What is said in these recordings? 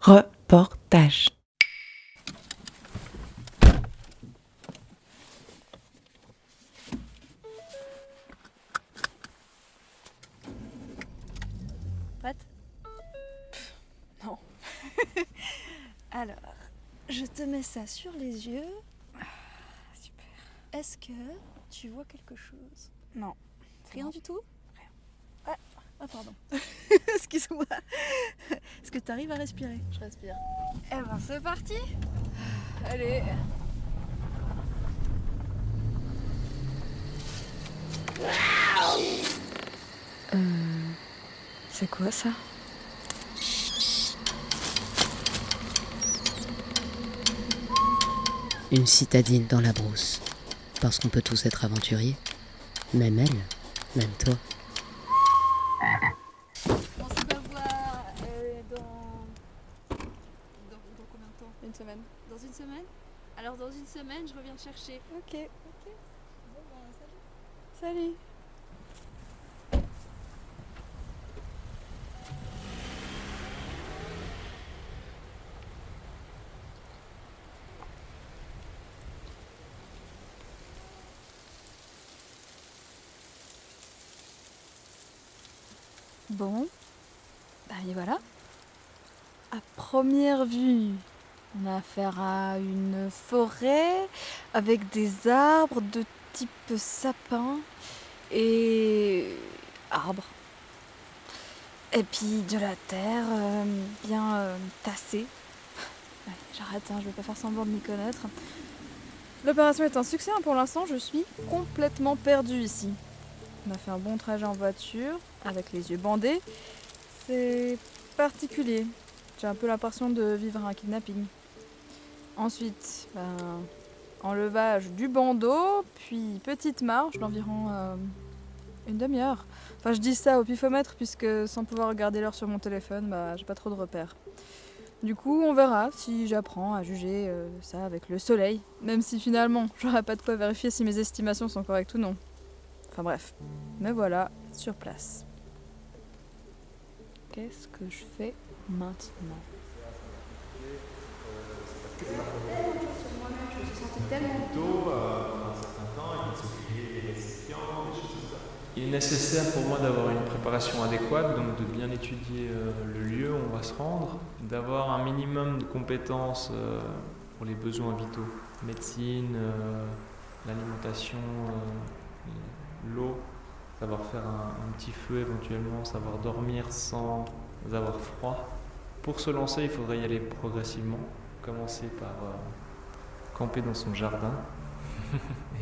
Reportage. Prête ? Non. Alors, je te mets ça sur les yeux. Super. Est-ce que tu vois quelque chose ? Non. Rien du tout ? Rien. Ah pardon. Excuse-moi. Est-ce que tu arrives à respirer ? Je respire. Eh ben c'est parti. Allez. C'est quoi ça ? Une citadine dans la brousse. Parce qu'on peut tous être aventuriers. Même elle, même toi. On se revoit dans combien de temps ? Une semaine. Dans une semaine ? Alors dans une semaine, je reviens te chercher. Ok. Bon ben, salut. Salut. Bon, bah et voilà. À première vue, on a affaire à une forêt avec des arbres de type sapin et arbres. Et puis de la terre bien tassée. Ouais, j'arrête, je vais pas faire semblant de m'y connaître. L'opération est un succès, pour l'instant je suis complètement perdue ici. On a fait un bon trajet en voiture, avec les yeux bandés. C'est particulier. J'ai un peu l'impression de vivre un kidnapping. Ensuite, enlevage du bandeau, puis petite marche d'environ une demi-heure. Enfin, je dis ça au pifomètre, puisque sans pouvoir regarder l'heure sur mon téléphone, j'ai pas trop de repères. Du coup, on verra si j'apprends à juger ça avec le soleil, même si finalement, j'aurai pas de quoi vérifier si mes estimations sont correctes ou non. Enfin bref, me voilà sur place. Qu'est-ce que je fais maintenant ? Il est nécessaire pour moi d'avoir une préparation adéquate, donc de bien étudier le lieu où on va se rendre, d'avoir un minimum de compétences pour les besoins vitaux, médecine, l'alimentation, l'eau, savoir faire un petit feu éventuellement, savoir dormir sans avoir froid. Pour se lancer, il faudrait y aller progressivement, commencer par camper dans son jardin,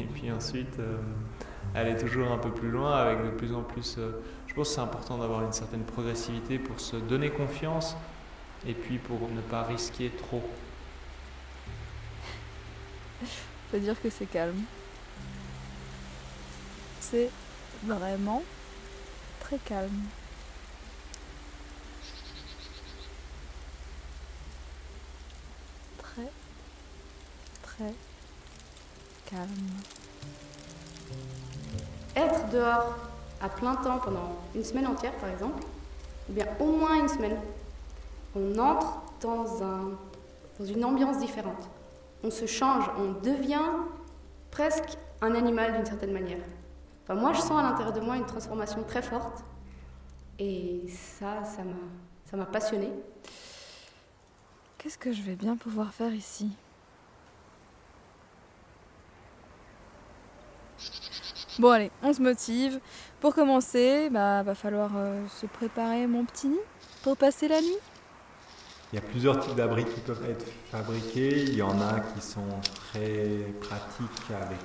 et puis ensuite aller toujours un peu plus loin avec de plus en plus... je pense que c'est important d'avoir une certaine progressivité pour se donner confiance et puis pour ne pas risquer trop. Faut dire que c'est calme. C'est vraiment très calme. Très, très calme. Être dehors à plein temps pendant une semaine entière, par exemple, ou bien au moins une semaine, on entre dans une ambiance différente. On se change, on devient presque un animal d'une certaine manière. Enfin, moi, je sens à l'intérieur de moi une transformation très forte, et ça m'a passionnée. Qu'est-ce que je vais bien pouvoir faire ici ? Bon allez, on se motive. Pour commencer, va falloir se préparer mon petit nid pour passer la nuit. Il y a plusieurs types d'abris qui peuvent être fabriqués. Il y en a qui sont très pratiques avec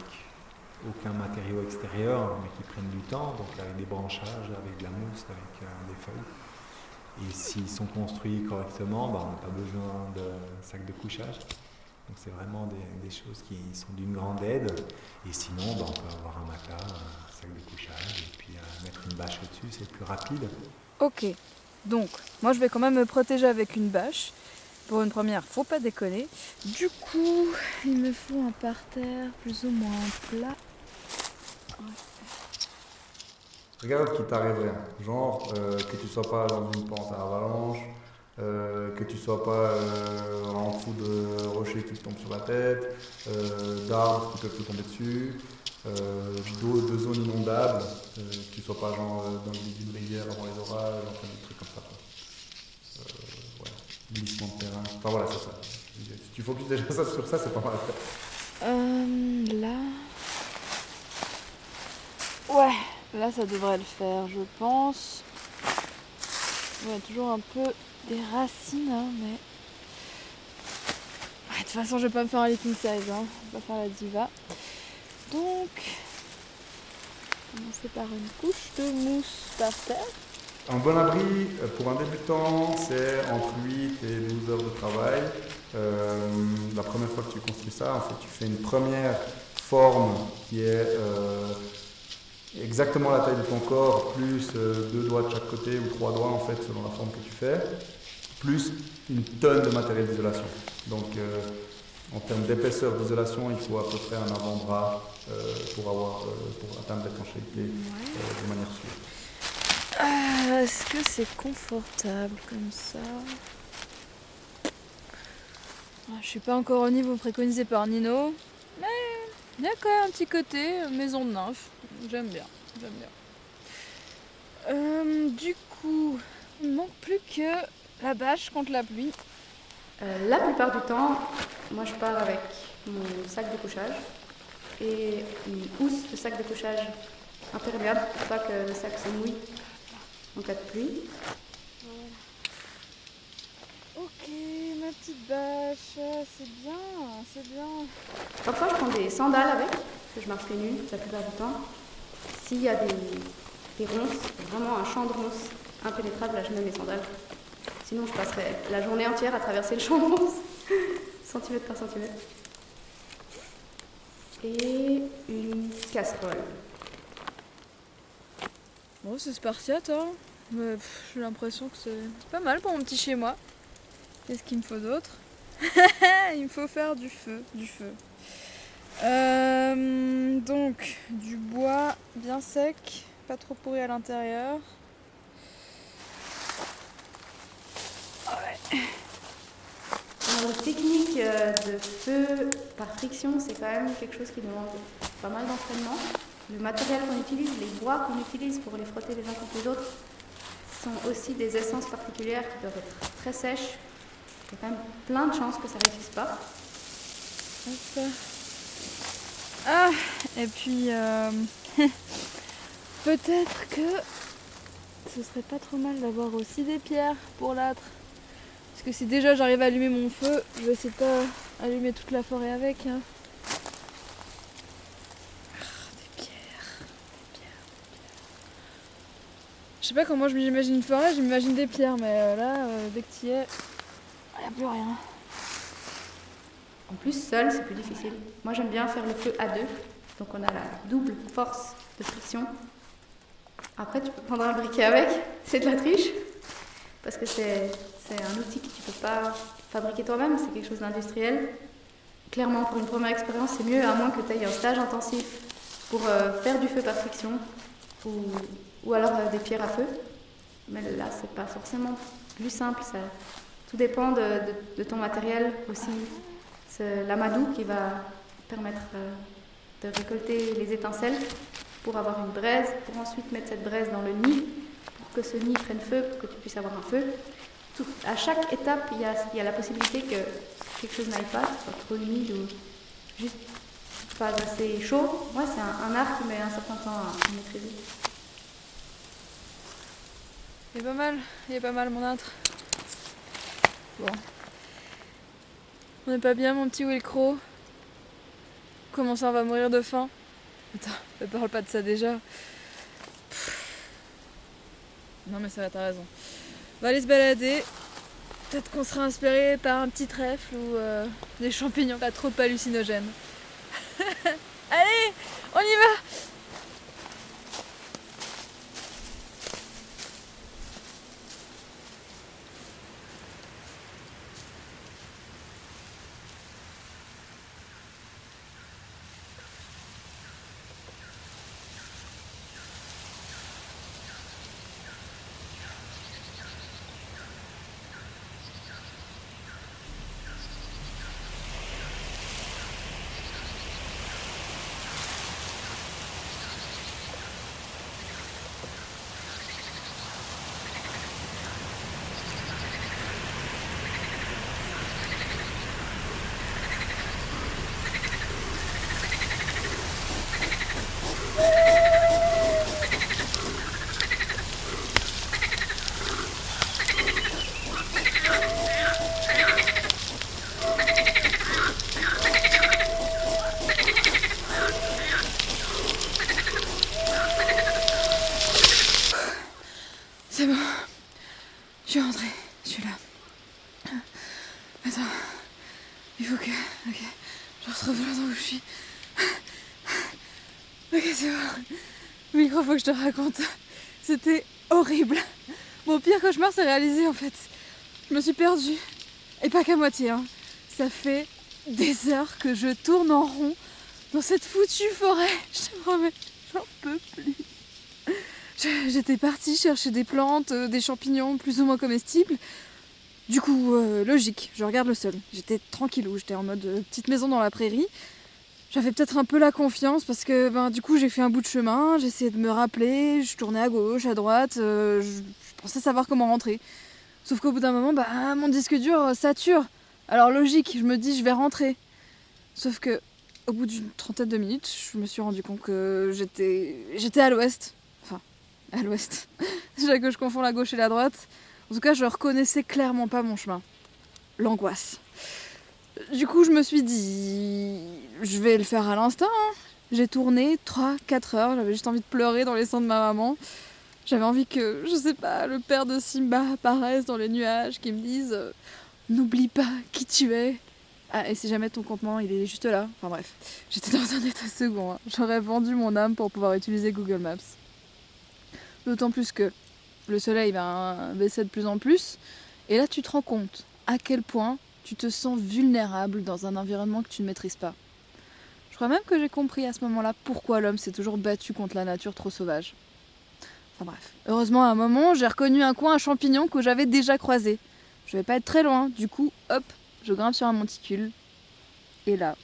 aucun matériau extérieur, mais qui prennent du temps, donc avec des branchages, avec de la mousse, avec des feuilles. Et s'ils sont construits correctement, on n'a pas besoin de sacs de couchage. Donc c'est vraiment des choses qui sont d'une grande aide. Et sinon, on peut avoir un matelas, un sac de couchage, et puis mettre une bâche au-dessus, c'est plus rapide. Ok, donc moi je vais quand même me protéger avec une bâche. Pour une première, faut pas déconner. Du coup, il me faut un parterre plus ou moins plat. Regarde qu'il t'arrive rien. Genre que tu sois pas dans une pente à avalanche, que que tu sois pas en dessous de rochers qui te tombent sur la tête, d'arbres qui peuvent te tomber dessus, de zones inondables, que tu sois pas genre dans le milieu d'une rivière avant les orages, enfin des trucs comme ça. Ouais. Glissement de terrain, enfin voilà, c'est ça. Si tu focuses déjà sur ça, c'est pas mal à faire. Là. Ouais, là ça devrait le faire, je pense. Ouais, toujours un peu des racines, hein, mais. Ouais, de toute façon, je vais pas me faire un living size, hein. Je vais pas faire la diva. Donc, commencer par une couche de mousse par terre. Un bon abri, pour un débutant, c'est entre 8 et 12 heures de travail. La première fois que tu construis ça, en fait, tu fais une première forme qui est exactement la taille de ton corps, plus 2 doigts de chaque côté ou 3 doigts en fait, selon la forme que tu fais, plus une tonne de matériel d'isolation. Donc, en termes d'épaisseur d'isolation, il faut à peu près un avant-bras pour atteindre l'étanchéité de manière sûre. Est-ce que c'est confortable comme ça? Je suis pas encore au niveau préconisé par Nino, mais il y a quand même un petit côté maison de nymphe. J'aime bien. Du coup, il ne manque plus que la bâche contre la pluie. La plupart du temps, moi je pars avec mon sac de couchage et une housse de sac de couchage imperméable pour pas que le sac se mouille en cas de pluie. Ok, ma petite bâche, c'est bien. Parfois je prends des sandales avec, parce que je marche pieds nus la plupart du temps. S'il y a des ronces, vraiment un champ de ronces impénétrable, là je mets mes sandales. Sinon je passerai la journée entière à traverser le champ de ronces, centimètre par centimètre. Et une casserole. Bon, c'est spartiate, hein. Mais j'ai l'impression que c'est pas mal pour mon petit chez moi. Qu'est-ce qu'il me faut d'autre? Il me faut faire du feu. Donc, du bois bien sec, pas trop pourri à l'intérieur. Ouais. Alors, la technique de feu par friction, c'est quand même quelque chose qui demande pas mal d'entraînement. Le matériel qu'on utilise, les bois qu'on utilise pour les frotter les uns contre les autres, sont aussi des essences particulières qui doivent être très sèches. Il y a quand même plein de chances que ça ne réussisse pas. Ah, et puis peut-être que ce serait pas trop mal d'avoir aussi des pierres pour l'âtre. Parce que si déjà j'arrive à allumer mon feu, je vais essayer de pas allumer toute la forêt avec. Hein. Des pierres. Je sais pas comment je m'imagine une forêt, je m'imagine des pierres, mais là, dès que tu y es, il n'y a plus rien. En plus, seul, c'est plus difficile. Moi, j'aime bien faire le feu à deux. Donc, on a la double force de friction. Après, tu peux prendre un briquet avec. C'est de la triche. Parce que c'est un outil que tu peux pas fabriquer toi-même. C'est quelque chose d'industriel. Clairement, pour une première expérience, c'est mieux, à moins que tu aies un stage intensif pour faire du feu par friction. Ou alors des pierres à feu. Mais là, c'est pas forcément plus simple. Ça, tout dépend de ton matériel aussi. C'est l'amadou qui va permettre de récolter les étincelles pour avoir une braise, pour ensuite mettre cette braise dans le nid, pour que ce nid prenne feu, pour que tu puisses avoir un feu. À chaque étape, il y a la possibilité que quelque chose n'aille pas, que ce soit trop humide ou juste pas assez chaud. Moi, c'est un art qui met un certain temps à maîtriser. Il est pas mal mon âtre. Bon. On n'est pas bien, mon petit Wilcro? Comment ça, on va mourir de faim? Attends, ne parle pas de ça déjà. Non mais ça va, t'as raison. On va aller se balader. Peut-être qu'on sera inspiré par un petit trèfle ou des champignons pas trop hallucinogènes. Allez, on y va! Attends. Il faut que... Ok. Je retrouve l'endroit où je suis. Ok, c'est bon. Le micro, faut que je te raconte. C'était horrible. Mon pire cauchemar s'est réalisé en fait. Je me suis perdue. Et pas qu'à moitié, hein. Ça fait des heures que je tourne en rond dans cette foutue forêt. Je te promets, j'en peux plus. J'étais partie chercher des plantes, des champignons plus ou moins comestibles. Du coup, logique, je regarde le sol. J'étais tranquillou, j'étais en mode petite maison dans la prairie. J'avais peut-être un peu la confiance parce que du coup j'ai fait un bout de chemin, j'ai essayé de me rappeler, je tournais à gauche, à droite, je pensais savoir comment rentrer. Sauf qu'au bout d'un moment, mon disque dur sature. Alors logique, je me dis je vais rentrer. Sauf que au bout d'une trentaine de minutes, je me suis rendu compte que j'étais à l'ouest. Enfin, à l'ouest. Déjà que je confonds la gauche et la droite. En tout cas, je reconnaissais clairement pas mon chemin. L'angoisse. Du coup, je me suis dit, je vais le faire à l'instinct. Hein. J'ai tourné 3-4 heures, j'avais juste envie de pleurer dans les seins de ma maman. J'avais envie que, je sais pas, le père de Simba apparaisse dans les nuages, qui me dise n'oublie pas qui tu es. Ah, et si jamais ton campement, il est juste là. Enfin bref, j'étais dans un état second. Hein. J'aurais vendu mon âme pour pouvoir utiliser Google Maps. D'autant plus que le soleil va baisser de plus en plus. Et là, tu te rends compte à quel point tu te sens vulnérable dans un environnement que tu ne maîtrises pas. Je crois même que j'ai compris à ce moment-là pourquoi l'homme s'est toujours battu contre la nature trop sauvage. Enfin bref, heureusement à un moment, j'ai reconnu un coin à champignons que j'avais déjà croisé. Je vais pas être très loin, du coup, hop, je grimpe sur un monticule. Et là,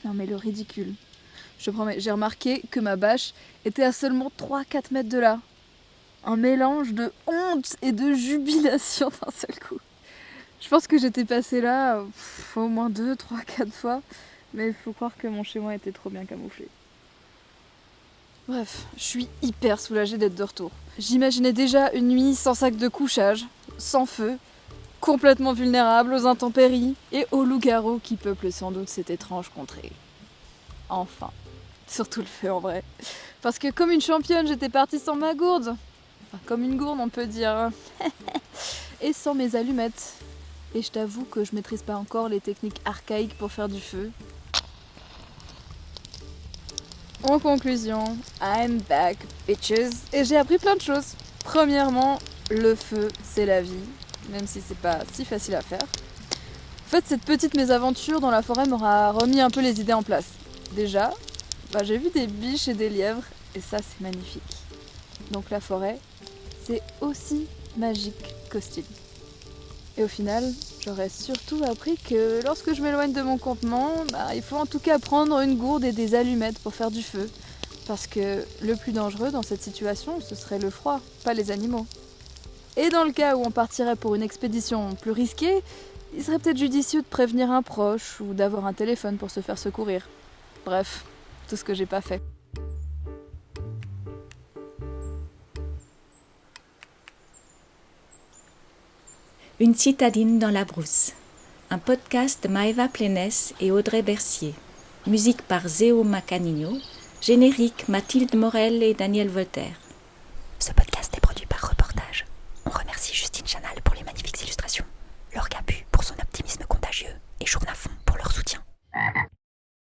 non mais le ridicule. Je te promets, j'ai remarqué que ma bâche était à seulement 3-4 mètres de là. Un mélange de honte et de jubilation d'un seul coup. Je pense que j'étais passée là au moins 2, 3, 4 fois, mais il faut croire que mon chez-moi était trop bien camouflé. Bref, je suis hyper soulagée d'être de retour. J'imaginais déjà une nuit sans sac de couchage, sans feu, complètement vulnérable aux intempéries et aux loups-garous qui peuplent sans doute cette étrange contrée. Enfin, surtout le feu en vrai. Parce que comme une championne, j'étais partie sans ma gourde. Enfin, comme une gourde, on peut dire. Et sans mes allumettes. Et je t'avoue que je maîtrise pas encore les techniques archaïques pour faire du feu. En conclusion, I'm back, bitches. Et j'ai appris plein de choses. Premièrement, le feu, c'est la vie. Même si c'est pas si facile à faire. En fait, cette petite mésaventure dans la forêt m'aura remis un peu les idées en place. Déjà, j'ai vu des biches et des lièvres. Et ça, c'est magnifique. Donc la forêt, c'est aussi magique qu'hostile. Et au final, j'aurais surtout appris que lorsque je m'éloigne de mon campement, il faut en tout cas prendre une gourde et des allumettes pour faire du feu. Parce que le plus dangereux dans cette situation, ce serait le froid, pas les animaux. Et dans le cas où on partirait pour une expédition plus risquée, il serait peut-être judicieux de prévenir un proche ou d'avoir un téléphone pour se faire secourir. Bref, tout ce que j'ai pas fait. Une citadine dans la brousse. Un podcast de Maëva Plénès et Audrey Bercier. Musique par Zéo Macanino. Générique Mathilde Morel et Daniel Voltaire. Ce podcast